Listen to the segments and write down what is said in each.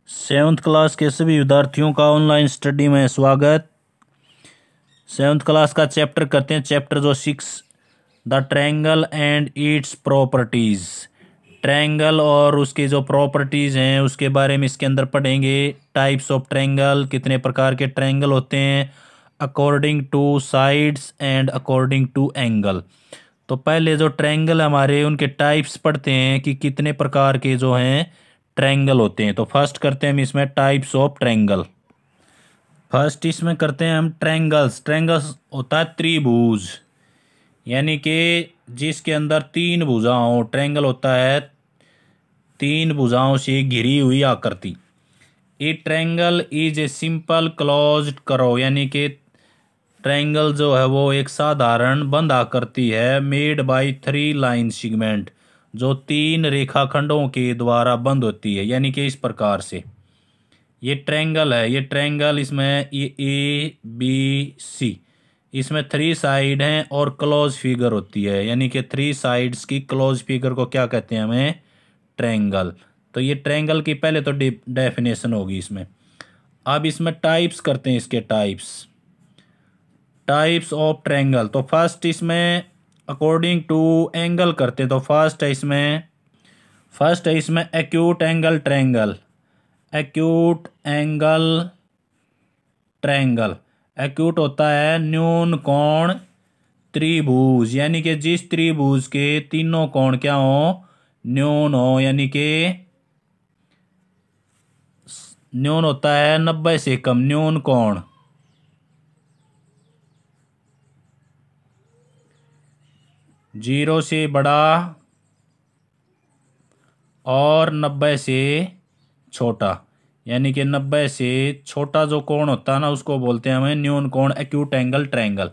Seventh class के सभी विद्यार्थियों का ऑनलाइन स्टडी में स्वागत। सेवन्थ क्लास का चैप्टर करते हैं, चैप्टर जो 6 the triangle and it's properties. Triangle और उसके जो प्रॉपर्टीज़ हैं उसके बारे में इसके अंदर पढ़ेंगे। टाइप्स ऑफ ट्रायंगल, कितने प्रकार के ट्रायंगल होते हैं, according to sides and according to angle. तो पहले जो ट्रायंगल हमारे उनके टाइप्स पढ़ते हैं कि कितने प्रकार के जो हैं ट्रायंगल होते हैं। तो फर्स्ट करते हैं हम इसमें टाइप्स ऑफ ट्रायंगल। फर्स्ट इसमें करते हैं हम ट्रायंगल्स। ट्रायंगल्स होता है त्रिभुज, यानी कि जिसके अंदर तीन भुजाओं हो। ट्रायंगल होता है तीन भुजाओं से घिरी हुई आकृति। ए triangle is a simple closed करो, यानी कि ट्रायंगल जो है वो एक साधारण बंद आकृति है, मेड बाय 3 लाइन सेगमेंट, जो 3 रेखाखंडों के द्वारा बंद होती है। यानी कि इस प्रकार से ये ट्रायंगल है। ये ट्रायंगल इसमें ये ए बी सी, इसमें 3 साइड हैं और क्लोज फिगर होती है, यानी कि 3 साइड्स की क्लोज फिगर को क्या कहते हैं हमें, ट्रायंगल। तो ये ट्रायंगल की पहले तो डेफिनेशन होगी इसमें। अब इसमें टाइप्स करते हैं, इसके टाइप्स ऑफ ट्रायंगल। तो फर्स्ट इसमें अकॉर्डिंग टू एंगल करते हैं। तो फर्स्ट है इसमें acute angle triangle. Acute angle triangle, acute होता है न्यून कोण त्रिभुज, यानी कि जिस त्रिभुज के तीनों कोण क्या हो, न्यून हो, यानी कि न्यून होता है 90 से कम, न्यून कोण। जीरो से बड़ा और 90 से छोटा, यानी कि 90 से छोटा जो कोण होता है ना उसको बोलते हैं हमें न्यून कोण एक्यूट एंगल ट्रायंगल।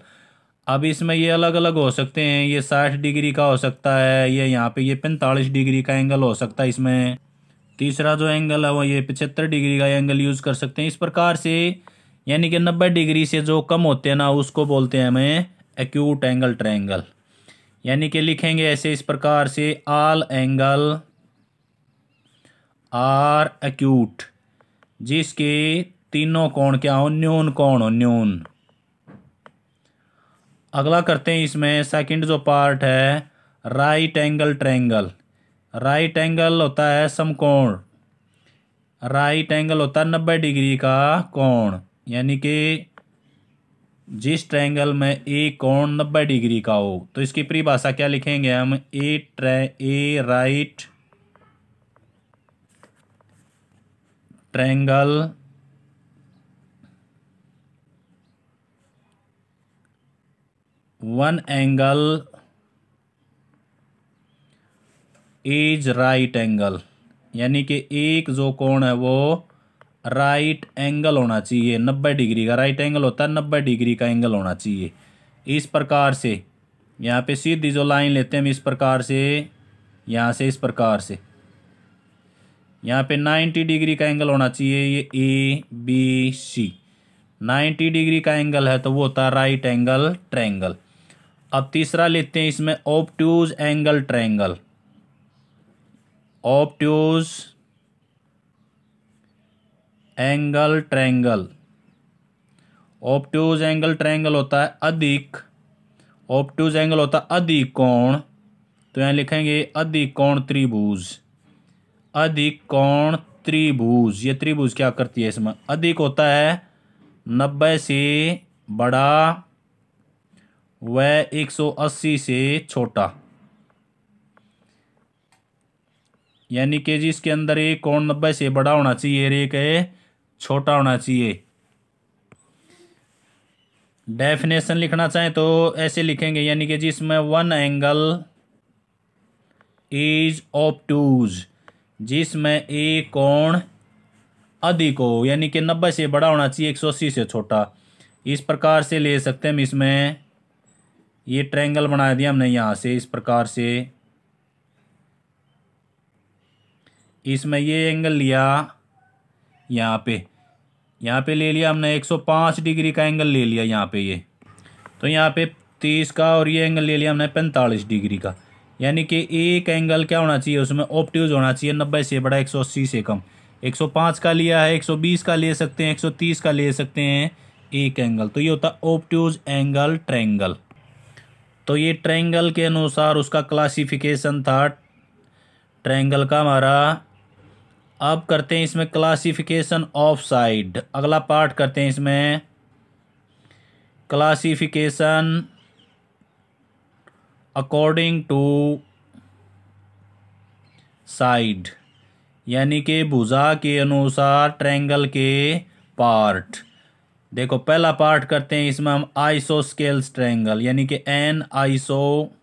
अब इसमें ये अलग अलग हो सकते हैं, ये 60 डिग्री का हो सकता है, ये यहाँ पे ये 45 डिग्री का एंगल हो सकता है इसमें। तीसरा जो एंगल है वो ये 75 डिग्री का एंगल यूज़ कर सकते हैं इस प्रकार से। यानी कि 90 डिग्री से जो कम होते हैं ना उसको बोलते हैं हमें एक्यूट एंगल ट्रायंगल। यानी कि लिखेंगे ऐसे इस प्रकार से, ऑल एंगल आर एक्यूट, जिसके तीनों कोण क्या हो, न्यून कोण हो, न्यून। अगला करते हैं इसमें सेकंड जो पार्ट है, right angle triangle. Right angle होता है समकोण। राइट एंगल होता है 90 डिग्री का कोण, यानी कि जिस ट्रायंगल में एक कोण 90 डिग्री का हो। तो इसकी परिभाषा क्या लिखेंगे हम, a right triangle one angle is right angle, यानी कि एक जो कोण है वो राइट एंगल होना चाहिए, 90 डिग्री का। राइट एंगल होता है 90 डिग्री का एंगल होना चाहिए। इस प्रकार से यहाँ पे सीधी जो लाइन लेते हैं हम इस प्रकार से, यहाँ से इस प्रकार से, यहाँ पे 90 डिग्री का एंगल होना चाहिए। ये ए बी सी 90 डिग्री का एंगल है तो वो होता है राइट एंगल ट्रायंगल। अब तीसरा लेते हैं इसमें obtuse angle triangle. Obtuse angle triangle, obtuse angle triangle होता है अधिक, ऑब्ट्यूज एंगल होता है अधिक कोण। तो यहाँ लिखेंगे अधिक कोण त्रिभुज। अधिक कोण त्रिभुज, ये त्रिभुज क्या करती है, इसमें अधिक होता है 90 से बड़ा व 180 से छोटा, यानी कि जिसके अंदर एक कोण 90 से बड़ा होना चाहिए और एक छोटा होना चाहिए। डेफिनेशन लिखना चाहें तो ऐसे लिखेंगे, यानी कि जिसमें वन एंगल इज ऑब्ट्यूज, जिसमें एक कोण अधिक हो, यानी कि 90 से बड़ा होना चाहिए, 180 से छोटा। इस प्रकार से ले सकते हैं हम। इसमें ये ट्रायंगल बना दिया हमने यहाँ से इस प्रकार से, इसमें ये एंगल लिया, यहाँ पे ले लिया हमने 105 डिग्री का एंगल ले लिया यहाँ पे ये। तो यहाँ पे 30 का और ये एंगल ले लिया हमने 45 डिग्री का, यानी कि एक एंगल क्या होना चाहिए उसमें, ऑब्ट्यूज होना चाहिए 90 से बड़ा 180 से कम। 105 का लिया है, 120 का ले सकते हैं, 130 का ले सकते हैं एक एंगल। तो ये होता है ऑब्ट्यूज एंगल ट्रायंगल। तो ये ट्रायंगल के अनुसार उसका क्लासिफिकेशन था ट्रायंगल का हमारा। अब करते हैं इसमें क्लासिफिकेशन ऑफ साइड, अगला पार्ट करते हैं इसमें क्लासिफिकेशन अकॉर्डिंग टू साइड, यानी कि भुजा के अनुसार ट्रायंगल के पार्ट। देखो पहला पार्ट करते हैं इसमें हम आइसोस्केल्स ट्रायंगल, यानी कि एन आइसो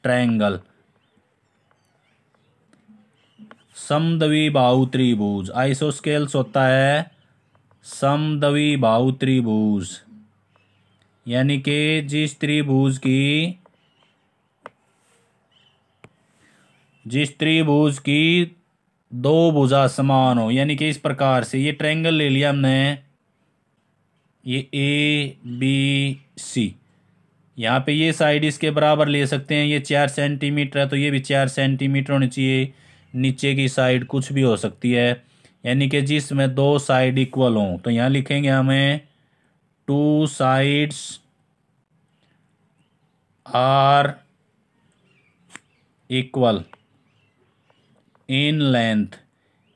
ट्रायंगल, समद्विबाहु त्रिभुज। आइसोस्केल्स होता है समद्विबाहु त्रिभुज, यानी कि जिस त्रिभुज की दो भुजा समान हो, यानी कि इस प्रकार से ये ट्रायंगल ले लिया हमने, ये ए बी सी। यहाँ पे ये साइड इसके बराबर ले सकते हैं, ये 4 सेंटीमीटर है तो ये भी 4 सेंटीमीटर होनी चाहिए। नीचे की साइड कुछ भी हो सकती है, यानी कि जिसमें दो साइड इक्वल हों। तो यहाँ लिखेंगे हमें 2 sides are equal in length,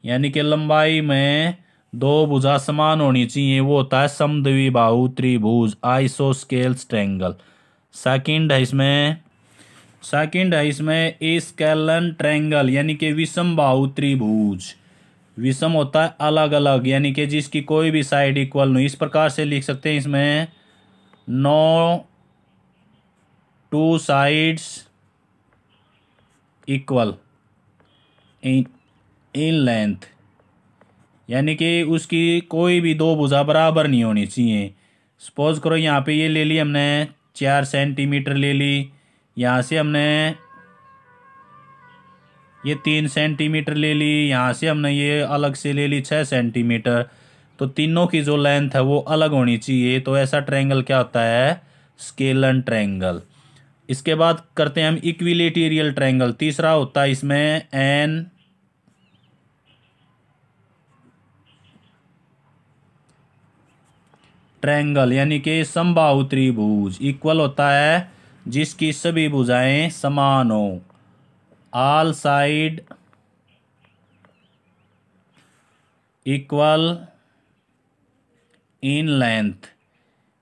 यानी कि लंबाई में दो भुजा समान होनी चाहिए, वो होता है समद्विबाहु त्रिभुज आइसोस्केल्स ट्रायंगल। सेकंड है इसमें स्केलन ट्रायंगल, यानी कि विषम बाहु त्रिभुज। विषम होता है अलग अलग, यानी कि जिसकी कोई भी साइड इक्वल नहीं। इस प्रकार से लिख सकते हैं इसमें no 2 sides equal in length, यानी कि उसकी कोई भी दो भुजा बराबर नहीं होनी चाहिए। सपोज करो यहाँ पे ये ले ली हमने 4 सेंटीमीटर ले ली, यहाँ से हमने ये 3 सेंटीमीटर ले ली, यहाँ से हमने ये अलग से ले ली 6 सेंटीमीटर। तो तीनों की जो लेंथ है वो अलग होनी चाहिए। तो ऐसा ट्रायंगल क्या होता है? Scalene triangle. इसके बाद करते हैं हम इक्विलेटरल ट्रायंगल। तीसरा होता है इसमें एन ट्रायंगल, यानी कि समबाहु त्रिभुज। इक्वल होता है जिसकी सभी भुजाएं समान हो, all side equal in length,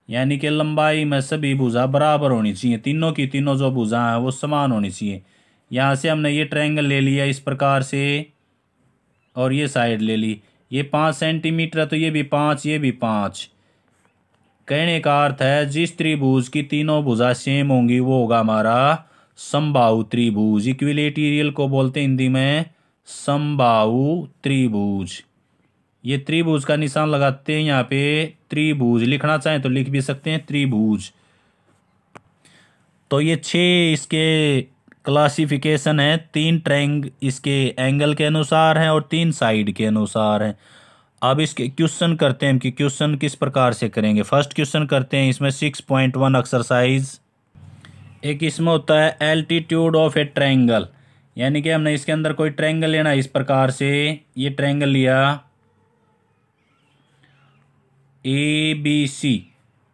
यानी कि लंबाई में सभी भुजा बराबर होनी चाहिए। तीनों की तीनों जो भुजा हैं वो समान होनी चाहिए। यहाँ से हमने ये ट्रायंगल ले लिया इस प्रकार से, और ये साइड ले ली। ये 5 सेंटीमीटर है तो ये भी 5, ये भी 5। कहने का अर्थ है जिस त्रिभुज की तीनों भुजा सेम होंगी वो होगा हमारा समबाहु त्रिभुज। इक्विलेटरल को बोलते हैं हिंदी में समबाहु त्रिभुज। ये त्रिभुज का निशान लगाते हैं यहाँ पे। त्रिभुज लिखना चाहें तो लिख भी सकते हैं त्रिभुज। तो ये 6 इसके क्लासिफिकेशन है। 3 ट्रायंगल इसके एंगल के अनुसार हैं और 3 साइड के अनुसार हैं। अब इसके क्वेश्चन करते हैं कि क्वेश्चन किस प्रकार से करेंगे। फर्स्ट क्वेश्चन करते हैं इसमें 6.1 एक्सरसाइज। एक इसमें होता है एल्टीट्यूड ऑफ ए ट्रायंगल, यानी कि हमने इसके अंदर कोई ट्रायंगल लेना है। इस प्रकार से ये ट्रायंगल लिया ए बी सी।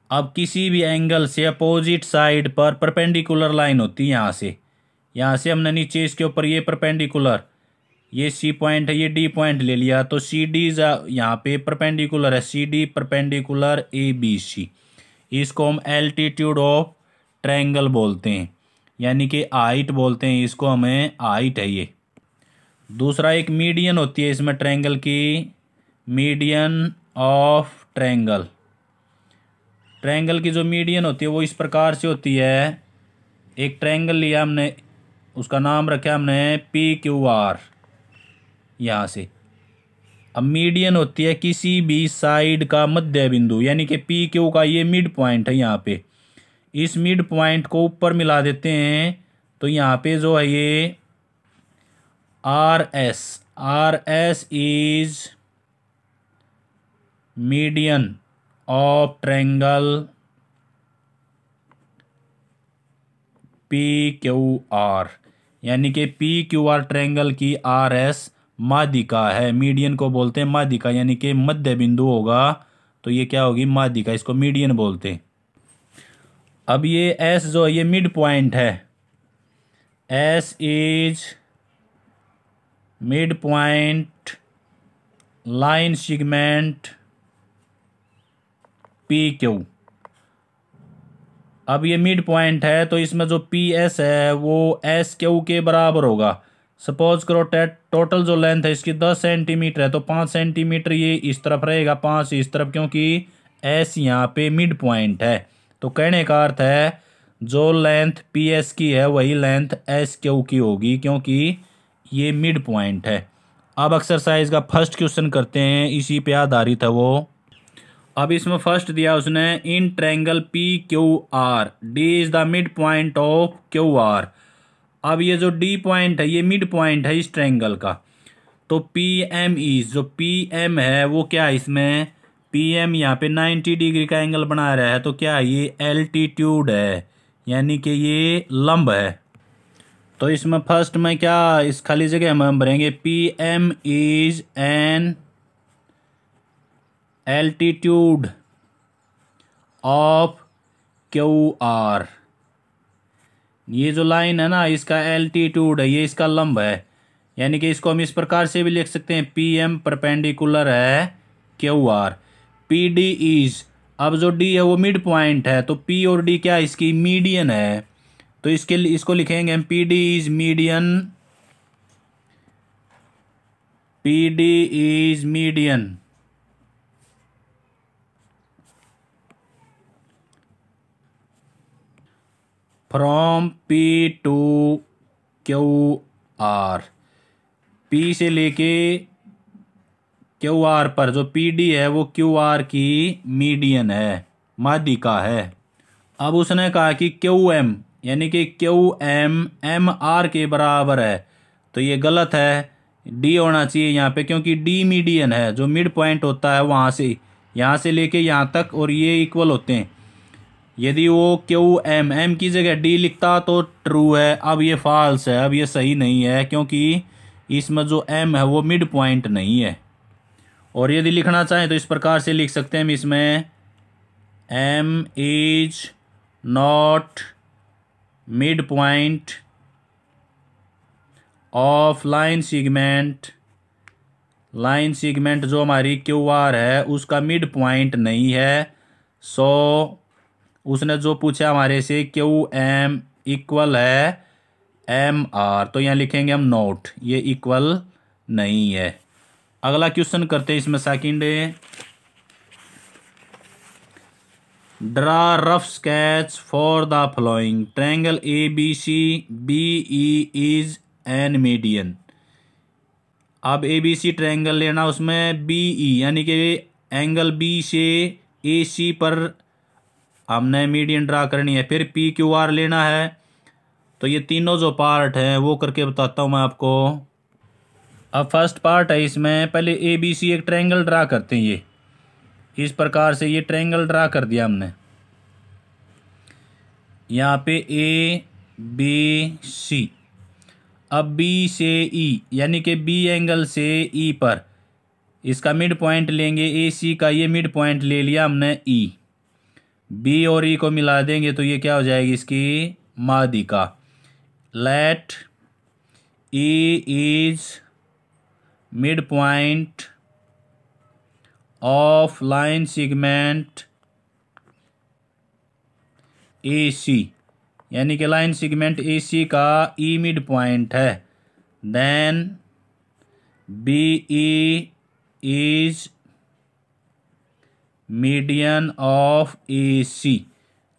अब किसी भी एंगल से अपोजिट साइड पर परपेंडिकुलर लाइन होती है। यहाँ से हमने नीचे इसके ऊपर ये परपेंडिकुलर, ये सी पॉइंट है, ये डी पॉइंट ले लिया। तो सी डी यहाँ पे परपेंडिकुलर है, C D perpendicular A B C. इसको हम एल्टीट्यूड ऑफ ट्रायंगल बोलते हैं, यानी कि हाइट बोलते हैं इसको, हमें हाइट है ये। दूसरा एक मीडियन होती है इसमें ट्रायंगल की, मीडियन ऑफ ट्रायंगल। ट्रायंगल की जो मीडियन होती है वो इस प्रकार से होती है। एक ट्रायंगल लिया हमने, उसका नाम रखा हमने पी क्यू आर। यहाँ से अब मीडियन होती है किसी भी साइड का मध्य बिंदु, यानी कि पी क्यू का ये मिड पॉइंट है। यहाँ पे इस मिड पॉइंट को ऊपर मिला देते हैं तो यहाँ पे जो है ये R S is median of triangle P Q R. यानी कि पी क्यू आर ट्रायंगल की आर एस माध्यिका है। मीडियन को बोलते हैं माध्यिका, यानी कि मध्य बिंदु होगा तो ये क्या होगी, माध्यिका, इसको मीडियन बोलते हैं। अब ये एस जो है ये मिड पॉइंट है। S is mid point line segment P Q. अब ये मिड पॉइंट है तो इसमें जो पी एस है वो एस क्यू के बराबर होगा। सपोज करो टोटल जो लेंथ है इसकी 10 सेंटीमीटर है तो 5 सेंटीमीटर ये इस तरफ रहेगा, 5 इस तरफ, क्योंकि एस यहाँ पे मिड पॉइंट है। तो कहने का अर्थ है जो लेंथ पी एस की है वही लेंथ एस क्यू की होगी, क्योंकि ये मिड पॉइंट है। अब एक्सरसाइज का फर्स्ट क्वेश्चन करते हैं, इसी पे आधारित है वो। अब इसमें फर्स्ट दिया उसने, in triangle P Q R D is the mid point of Q are. अब ये जो डी पॉइंट है ये मिड पॉइंट है इस ट्रायंगल का। तो पी एम इज, जो पी एम है वो क्या है, इसमें पी एम यहाँ पे 90 डिग्री का एंगल बना रहा है तो क्या है, ये एल्टीट्यूड है, यानी कि ये लंब है। तो इसमें फर्स्ट में क्या, इस खाली जगह में हम भरेंगे P M is an altitude of Q R. ये जो लाइन है ना इसका एल्टीट्यूड है, ये इसका लंब है, यानी कि इसको हम इस प्रकार से भी लिख सकते हैं, पी एम परपेंडिकुलर है Q R. P D is, अब जो डी है वो मिड पॉइंट है तो पी और डी क्या है, इसकी मीडियन है। तो इसको लिखेंगे हम P D is median, P D is median from P to Q R. P से लेके क्यू आर पर जो पी डी है वो क्यू आर की मीडियन है, माध्यिका है। अब उसने कहा कि क्यू एम, यानी कि क्यू एम एम आर के बराबर है, तो ये गलत है, डी होना चाहिए यहाँ पे, क्योंकि डी मीडियन है। जो मिड पॉइंट होता है वहाँ से लेके यहाँ तक और ये इक्वल होते हैं। यदि वो क्यू एम एम की जगह डी लिखता तो ट्रू है, अब ये फॉल्स है, अब ये सही नहीं है, क्योंकि इसमें जो एम है वो मिड पॉइंट नहीं है। और यदि लिखना चाहें तो इस प्रकार से लिख सकते हैं हम इसमें, M is not mid point of line segment जो हमारी क्यू आर है उसका मिड पॉइंट नहीं है। सो उसने जो पूछा हमारे से, क्यू एम इक्वल है एम आर, तो यहाँ लिखेंगे हम नोट, ये इक्वल नहीं है। अगला क्वेश्चन करते हैं इसमें सेकंड है, draw rough sketch for the following triangle A B C B E is an median. अब ए बी सी ट्रायंगल लेना, उसमें बी ई यानी कि एंगल बी से ए सी पर हमने मीडियन ड्रा करनी है। फिर पी क्यू आर लेना है। तो ये तीनों जो पार्ट हैं वो करके बताता हूँ मैं आपको। अब फर्स्ट पार्ट है इसमें, पहले ए बी सी एक ट्रायंगल ड्रा करते हैं। ये इस प्रकार से ये ट्रायंगल ड्रा कर दिया हमने। यहाँ पे ए बी सी, अब बी से ई यानी कि बी एंगल से ई पर इसका मिड पॉइंट लेंगे, ए सी का ये मिड पॉइंट ले लिया हमने ई। बी और ई को मिला देंगे तो ये क्या हो जाएगी, इसकी माध्यिका। Let E is mid point of line segment A C, यानी कि लाइन सेगमेंट ए सी का ई मिड पॉइंट है। Then B E is median of A C,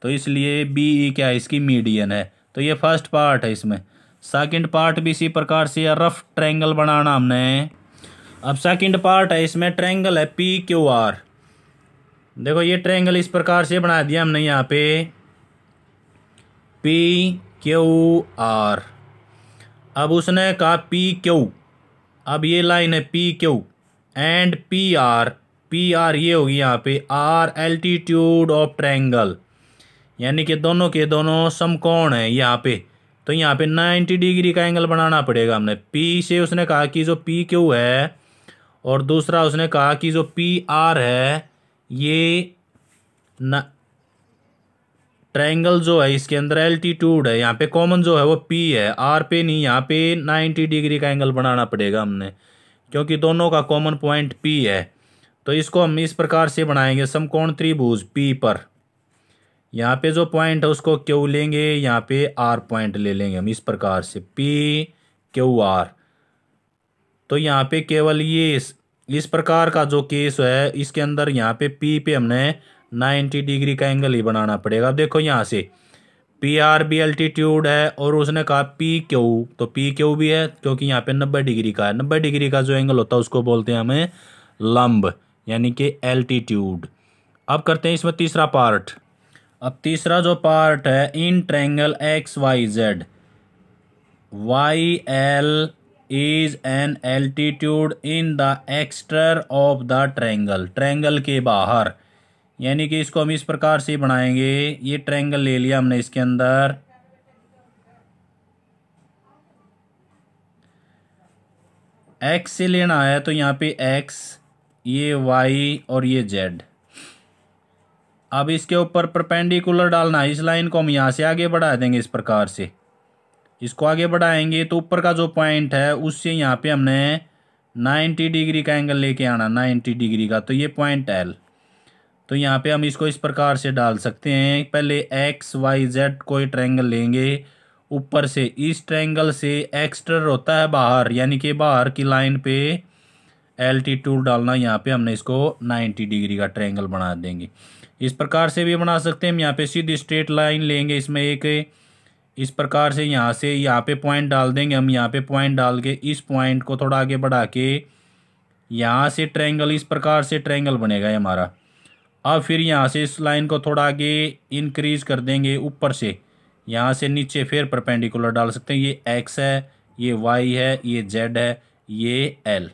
तो इसलिए बी ई क्या है, इसकी मीडियन है। तो ये फर्स्ट पार्ट है इसमें। सेकंड पार्ट भी इसी प्रकार से रफ ट्रायंगल बनाना हमने। अब सेकंड पार्ट है इसमें, ट्रायंगल है पी क्यू आर। देखो ये ट्रायंगल इस प्रकार से बना दिया हमने, यहाँ पे पी क्यू आर। अब उसने कहा पी क्यू, अब ये लाइन है P Q and P R. P R ये होगी यहाँ पे आर एल्टीट्यूड ऑफ ट्रायंगल, यानी कि दोनों के दोनों समकोण है यहाँ पे। तो यहाँ पे 90 डिग्री का एंगल बनाना पड़ेगा हमने। पी से उसने कहा कि जो पी क्यू है और दूसरा उसने कहा कि जो पी आर है, ये ट्रायंगल जो है इसके अंदर एल्टीट्यूड है, यहाँ पे कॉमन जो है वो पी है, आर पे नहीं। यहाँ पे 90 डिग्री का एंगल बनाना पड़ेगा हमने, क्योंकि दोनों का कॉमन पॉइंट पी है। तो इसको हम इस प्रकार से बनाएंगे, समकोण त्रिभुज पी पर यहाँ पे जो पॉइंट है उसको क्यू लेंगे, यहाँ पे आर पॉइंट ले लेंगे हम, इस प्रकार से पी क्यू आर। तो यहाँ पे केवल ये इस प्रकार का जो केस है इसके अंदर यहाँ पे पी पे हमने 90 डिग्री का एंगल ही बनाना पड़ेगा। देखो यहाँ से पी आर भी एल्टीट्यूड है और उसने कहा पी क्यू, तो पी क्यू भी है क्योंकि यहाँ पे 90 डिग्री का है। 90 डिग्री का जो एंगल होता है उसको बोलते हैं हमें लंब, यानी कि एल्टीट्यूड। अब करते हैं इसमें तीसरा पार्ट। अब तीसरा जो पार्ट है, in triangle X Y Z, Y L is an altitude in the exterior of the triangle, triangle के बाहर। यानी कि इसको हम इस प्रकार से बनाएंगे, ये ट्रायंगल ले लिया हमने, इसके अंदर एक्स से लेना है तो यहाँ पे एक्स, ये वाई और ये जेड। अब इसके ऊपर परपेंडिकुलर डालना है, इस लाइन को हम यहाँ से आगे बढ़ा देंगे इस प्रकार से। इसको आगे बढ़ाएंगे तो ऊपर का जो पॉइंट है उससे यहाँ पे हमने 90 डिग्री का एंगल लेके आना, 90 डिग्री का। तो ये पॉइंट एल, तो यहाँ पे हम इसको इस प्रकार से डाल सकते हैं। पहले एक्स वाई जेड कोई ट्रायंगल लेंगे, ऊपर से इस ट्रायंगल से एक्सटर होता है बाहर, यानी कि बाहर की लाइन पे एल्टीट्यूड डालना। यहाँ पे हमने इसको 90 डिग्री का ट्रायंगल बना देंगे। इस प्रकार से भी बना सकते हैं हम। यहाँ पे सीधी स्ट्रेट लाइन लेंगे, इसमें एक इस प्रकार से यहाँ से यहाँ पे पॉइंट डाल देंगे हम। यहाँ पे पॉइंट डाल के इस पॉइंट को थोड़ा आगे बढ़ा के यहाँ से ट्रायंगल, इस प्रकार से ट्रायंगल बनेगा ये हमारा। अब फिर यहाँ से इस लाइन को थोड़ा आगे इंक्रीज कर देंगे ऊपर से, यहाँ से नीचे फिर परपेंडिकुलर डाल सकते हैं। ये एक्स है, ये वाई है, ये जेड है, ये एल।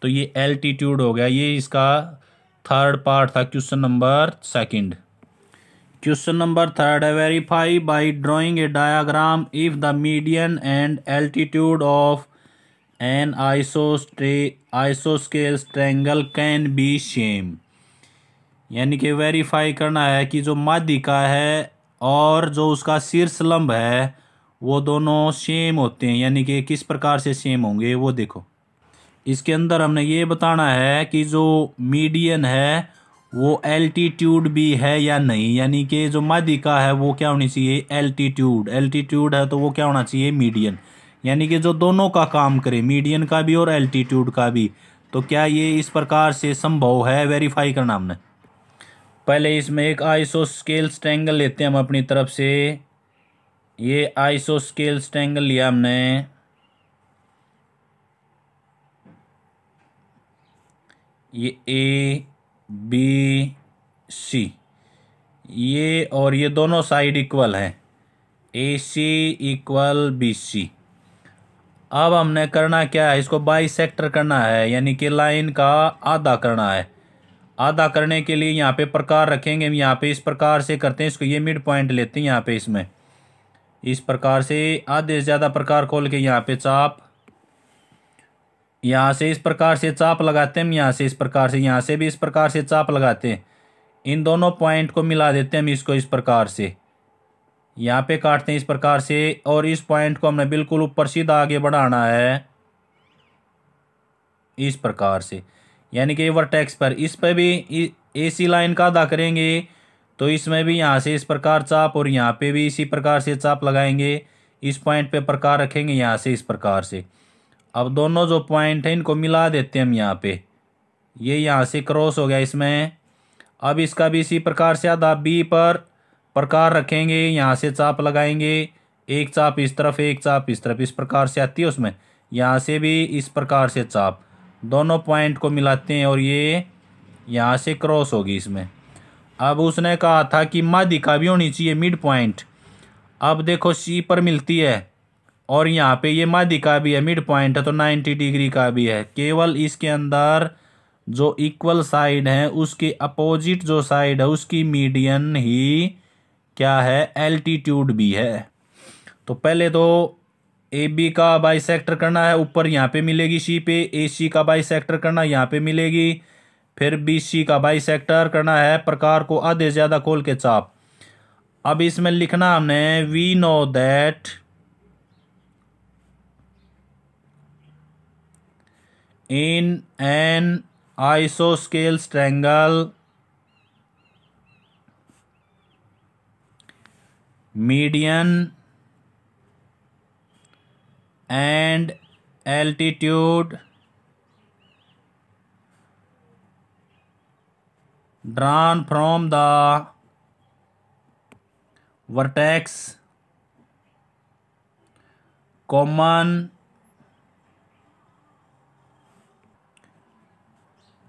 तो ये एल्टीट्यूड हो गया। ये इसका थर्ड पार्ट था, question number second. Question number third है, verify by drawing a diagram if the median and altitude of an आइसोस्केल ट्रायंगल कैन बी सेम। यानी कि वेरीफाई करना है कि जो माध्यिका है और जो उसका शीर्ष लंब है वो दोनों सेम होते हैं। यानी कि किस प्रकार से सेम होंगे वो देखो। इसके अंदर हमने ये बताना है कि जो मीडियन है वो एल्टीट्यूड भी है या नहीं। यानी कि जो माध्यिका है वो क्या होनी चाहिए, एल्टीट्यूड। एल्टीट्यूड है तो वो क्या होना चाहिए, मीडियन। यानी कि जो दोनों का काम करे, मीडियन का भी और एल्टीट्यूड का भी। तो क्या ये इस प्रकार से संभव है, वेरीफाई करना हमने। पहले इसमें एक आइसोस्केल्स ट्रायंगल लेते हैं हम अपनी तरफ से। ये आइसोस्केल्स ट्रायंगल लिया हमने, ये ए बी सी, ये और ये दोनों साइड इक्वल हैं, ए सी इक्वल बी सी। अब हमने करना क्या है, इसको बाइसेक्टर करना है, यानी कि लाइन का आधा करना है। आधा करने के लिए यहाँ पे प्रकार रखेंगे हम। यहाँ पे इस प्रकार से करते हैं इसको, ये मिड पॉइंट लेते हैं यहाँ पे, इसमें इस प्रकार से आधे से ज़्यादा प्रकार खोल के यहाँ पे चाप, यहाँ से इस प्रकार से चाप लगाते हैं हम, यहाँ से इस प्रकार से, यहाँ से भी इस प्रकार से चाप लगाते हैं। इन दोनों पॉइंट को मिला देते हैं हम इसको इस प्रकार से, यहाँ पे काटते हैं इस प्रकार से। और इस पॉइंट को हमने बिल्कुल ऊपर सीधा आगे बढ़ाना है इस प्रकार से, यानी कि वर्टेक्स पर। इस पर भी एसी लाइन का आधा करेंगे तो इसमें भी यहाँ से इस प्रकार चाप और यहाँ पे भी इसी प्रकार से चाप लगाएंगे। इस पॉइंट पे प्रकार रखेंगे यहाँ से इस प्रकार से। अब दोनों जो पॉइंट हैं इनको मिला देते हैं हम यहाँ पे, ये यहाँ से क्रॉस हो गया इसमें। अब इसका भी इसी प्रकार से आधा बी पर प्रकार रखेंगे, यहाँ से चाप लगाएंगे, एक चाप इस तरफ एक चाप इस तरफ, इस प्रकार से आती है उसमें। यहाँ से भी इस प्रकार से चाप, दोनों पॉइंट को मिलाते हैं और ये यहाँ से क्रॉस होगी इसमें। अब उसने कहा था कि माध्यिका भी होनी चाहिए, मिड पॉइंट। अब देखो सी पर मिलती है और यहाँ पे ये माध्यिका भी है, मिड पॉइंट है तो 90 डिग्री का भी है। केवल इसके अंदर जो इक्वल साइड है उसके अपोजिट जो साइड है उसकी मीडियन ही क्या है, एल्टीट्यूड भी है। तो पहले तो ए बी का बाइसेक्टर करना है, ऊपर यहाँ पे मिलेगी सी पे, ए सी का बाइसेक्टर करना यहाँ पे मिलेगी, फिर बी सी का बाइसेक्टर करना है, प्रकार को आधे से ज़्यादा खोल के चाप। अब इसमें लिखना हमने we know that in an isosceles triangle median and altitude drawn from the vertex common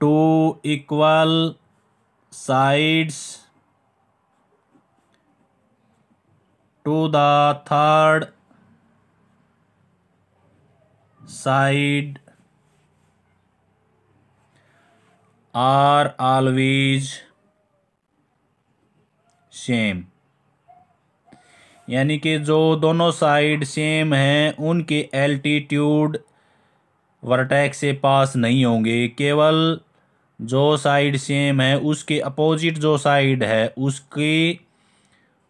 two equal sides to the third side are always same। यानी कि जो दोनों साइड सेम हैं उनके एल्टीट्यूड वर्टेक्स से पास नहीं होंगे, केवल जो साइड सेम है उसके अपोजिट जो साइड है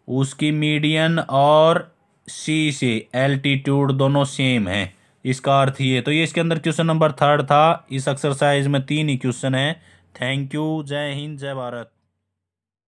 उसकी मीडियन और सी से एल्टीट्यूड दोनों सेम है। इसका अर्थ ये, तो ये इसके अंदर क्वेश्चन नंबर 3 था। इस एक्सरसाइज में 3 ही क्वेश्चन है। Thank you. जय हिंद, जय भारत।